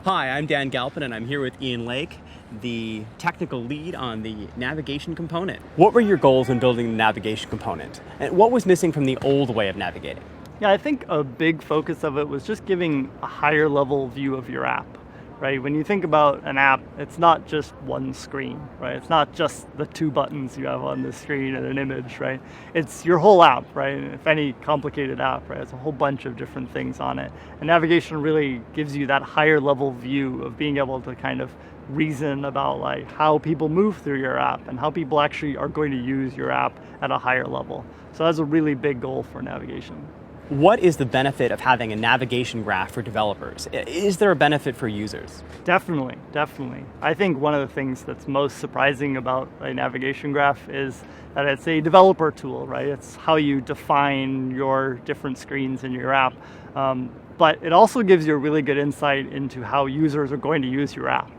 Hi, I'm Dan Galpin, and I'm here with Ian Lake, the technical lead on the navigation component. What were your goals in building the navigation component? And what was missing from the old way of navigating? Yeah, I think a big focus of it was just giving a higher level view of your app, right? When you think about an app, it's not just one screen, right? It's not just the two buttons you have on the screen and an image, right? It's your whole app, right? If any complicated app, right? It's a whole bunch of different things on it. And navigation really gives you that higher level view of being able to kind of reason about like how people move through your app and how people actually are going to use your app at a higher level. So that's a really big goal for navigation. What is the benefit of having a navigation graph for developers? Is there a benefit for users? Definitely. I think one of the things that's most surprising about a navigation graph is that it's a developer tool, right? It's how you define your different screens in your app. But it also gives you a really good insight into how users are going to use your app,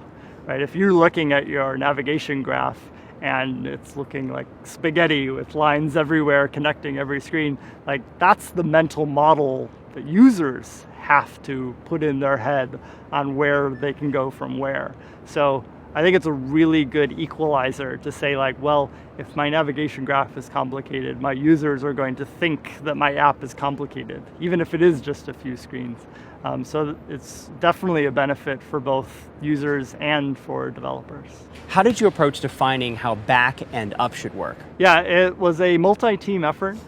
right? If you're looking at your navigation graph and it's looking like spaghetti with lines everywhere connecting every screen, like that's the mental model that users have to put in their head on where they can go from where. So I think it's a really good equalizer to say like, well, if my navigation graph is complicated, my users are going to think that my app is complicated, even if it is just a few screens. So it's definitely a benefit for both users and for developers. How did you approach defining how back and up should work? Yeah, it was a multi-team effort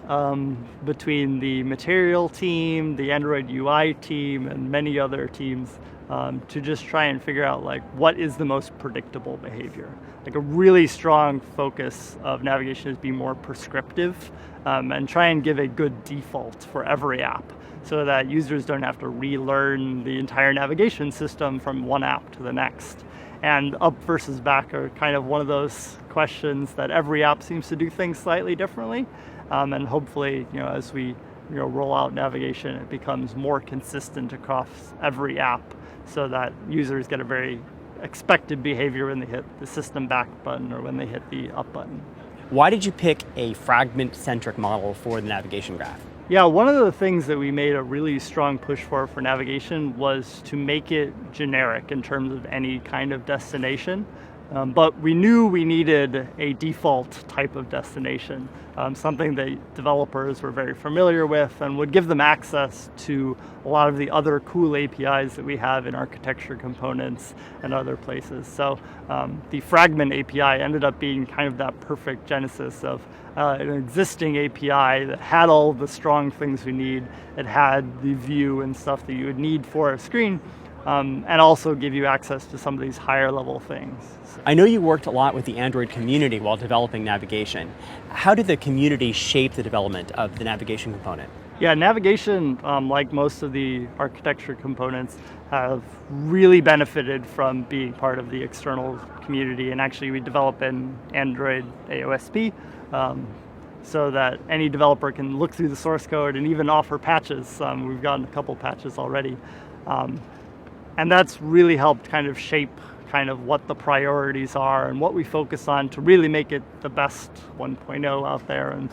between the material team, the Android UI team, and many other teams to just try and figure out like what is the most predictable behavior. Like a really strong focus of navigation is be more prescriptive and try and give a good default for every app, so that users don't have to relearn the entire navigation system from one app to the next. And up versus back are kind of one of those questions that every app seems to do things slightly differently. And hopefully, as we roll out navigation, it becomes more consistent across every app so that users get a very expected behavior when they hit the system back button or when they hit the up button. Why did you pick a fragment-centric model for the navigation graph? Yeah, one of the things that we made a really strong push for navigation was to make it generic in terms of any kind of destination. But we knew we needed a default type of destination, something that developers were very familiar with and would give them access to a lot of the other cool APIs that we have in architecture components and other places. So the fragment API ended up being kind of that perfect genesis of an existing API that had all the strong things we need. It had the view and stuff that you would need for a screen. And also give you access to some of these higher level things. I know you worked a lot with the Android community while developing navigation. How did the community shape the development of the navigation component? Yeah, navigation, like most of the architecture components, have really benefited from being part of the external community. And actually we develop in Android AOSP so that any developer can look through the source code and even offer patches. We've gotten a couple patches already. And that's really helped kind of shape kind of what the priorities are and what we focus on to really make it the best 1.0 out there and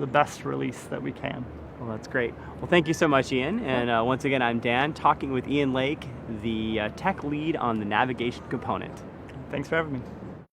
the best release that we can. Well, that's great. Well, thank you so much, Ian. And once again, I'm Dan, talking with Ian Lake, the tech lead on the navigation component. Thanks for having me.